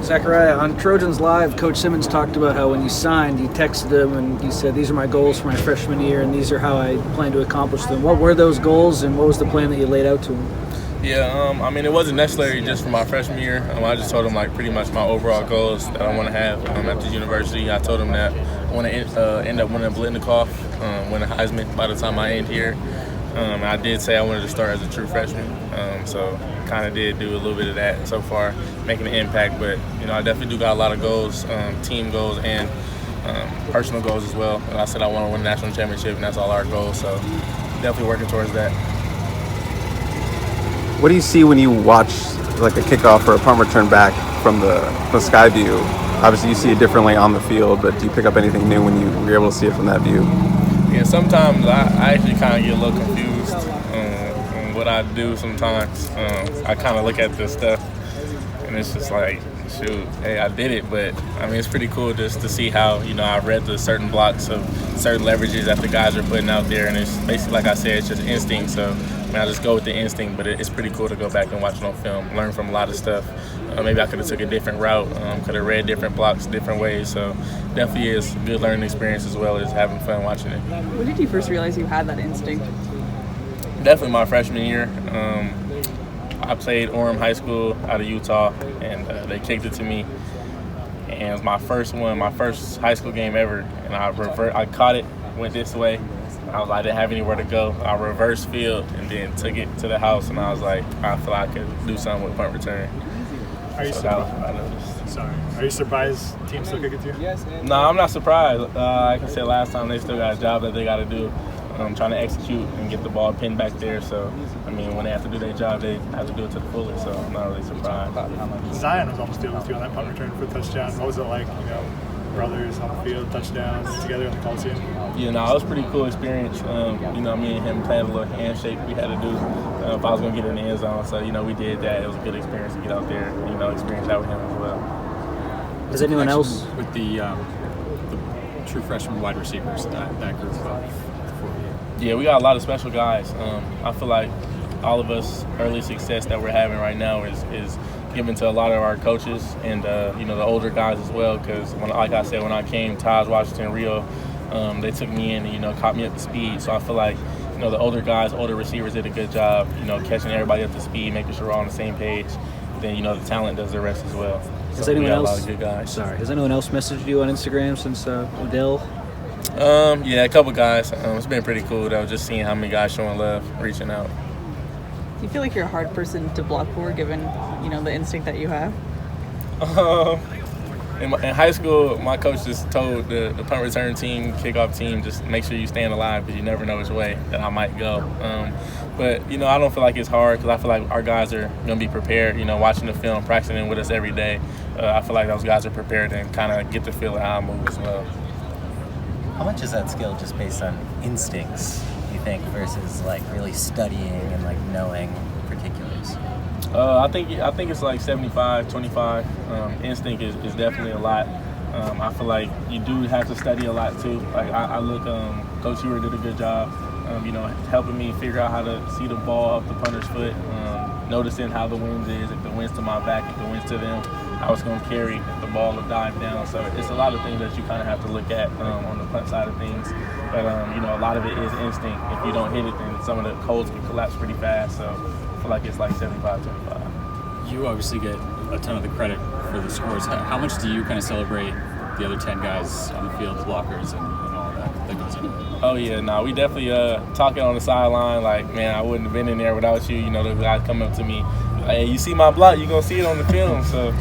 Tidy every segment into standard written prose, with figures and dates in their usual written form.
Zachariah, on Trojans Live, Coach Simmons talked about how when you signed, you texted him and you said, these are my goals for my freshman year and these are how I plan to accomplish them. What were those goals and what was the plan that you laid out to him? Yeah, I mean, it wasn't necessarily just for my freshman year. I just told him, like, pretty much my overall goals that I want to have at the university. I told him that I want to end up winning a Blendikoff, win a Heisman by the time I end here. I did say I wanted to start as a true freshman, so kind of did do a little bit of that so far, making an impact. But, I definitely do got a lot of goals, team goals and personal goals as well. And I said I want to win a national championship, and that's all our goals, so definitely working towards that. What do you see when you watch like a kickoff or a punt return back from the sky view? Obviously, you see it differently on the field, but do you pick up anything new when you're able to see it from that view? Yeah, sometimes I actually kind of get a little confused on what I do sometimes. I kind of look at this stuff, and it's just like, shoot, hey, I did it. But, I mean, it's pretty cool just to see how, I've read the certain blocks of certain leverages that the guys are putting out there, and it's basically, like I said, it's just instinct. So, I just go with the instinct, but it's pretty cool to go back and watch it on film, learn from a lot of stuff. Maybe I could have took a different route, could have read different blocks different ways. So definitely is a good learning experience as well as having fun watching it. When did you first realize you had that instinct? Definitely my freshman year. I played Orem High School out of Utah, and they kicked it to me. And it was my first high school game ever. And I caught it, went this way. I didn't have anywhere to go. I reversed field and then took it to the house, and I was like, I feel like I could do something with punt return. Are you Are you surprised teams still kick it to you? No, I'm not surprised. Like I said last time, they still got a job that they got to do. Trying to execute and get the ball pinned back there. So, I mean, when they have to do their job, they have to do it to the fullest. So I'm not really surprised. Zion was almost dealing with you on that punt return for a touchdown. What was it like, brothers on the field, touchdowns together in the Coliseum? Yeah, no, it was a pretty cool experience. Me and him played a little handshake we had to do if I was going to get in the end zone. So, we did that. It was a good experience to get out there, experience that with him as well. Does anyone else? With the true freshman wide receivers, that group of 4 of you? Yeah, we got a lot of special guys. I feel like all of us early success that we're having right now is given to a lot of our coaches and the older guys as well. Because like I said, when I came, Taj, Washington, Rio, they took me in and caught me up to speed. So I feel like the older guys, older receivers did a good job, catching everybody up to speed, making sure we're all on the same page. Then the talent does the rest as well. Has so anyone we got else? A lot of good guys. Sorry, has anyone else messaged you on Instagram since Odell? Yeah, a couple guys. It's been pretty cool though, just seeing how many guys showing love, reaching out. Do you feel like you're a hard person to block for, given the instinct that you have? In high school, my coach just told the punt return team, kickoff team, just make sure you stand alive because you never know which way that I might go. But I don't feel like it's hard because I feel like our guys are going to be prepared. Watching the film, practicing with us every day. I feel like those guys are prepared and kind of get the feel of how I move as well. How much is that skill just based on instincts, you think, versus like really studying and like knowing particulars? I think it's like 75-25. Instinct is definitely a lot. I feel like you do have to study a lot too. Like I look, Coach Ewer did a good job, helping me figure out how to see the ball off the punter's foot, noticing how the wind is. If the wind's to my back, if the wind's to them, how it's going to carry, if the ball will dive down. So it's a lot of things that you kind of have to look at on the punt side of things. But a lot of it is instinct. If you don't hit it, then some of the holds can collapse pretty fast. So I feel like it's like 75-25. You obviously get a ton of the credit for the scores. How much do you kind of celebrate the other 10 guys on the field, the blockers, and all that goes into it? Oh, yeah, no, we definitely talking on the sideline, like, man, I wouldn't have been in there without you. The guys come up to me, hey, you see my block, you're going to see it on the film. So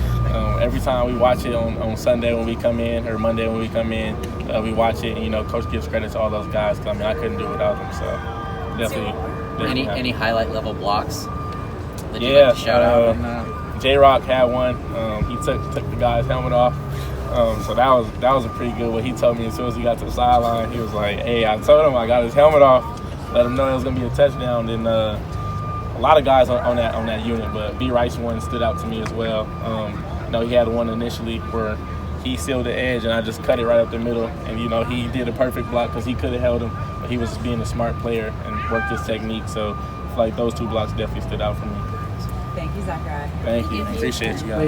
every time we watch it on Sunday when we come in, or Monday when we come in, we watch it, and, Coach gives credit to all those guys. Cause, I couldn't do it without them, so definitely. Any highlight level blocks that you'd Yeah, like to shout out? J-Rock had one. He took the guy's helmet off. So that was a pretty good one. He told me as soon as he got to the sideline, he was like, hey, I told him I got his helmet off, let him know it was going to be a touchdown. Then a lot of guys on that unit, but B. Rice one stood out to me as well. He had one initially where he sealed the edge, and I just cut it right up the middle. And, he did a perfect block because he could have held him, but he was just being a smart player and worked his technique. So I feel like those two blocks definitely stood out for me. Thank you, Zachariah. Thank you. Appreciate you guys.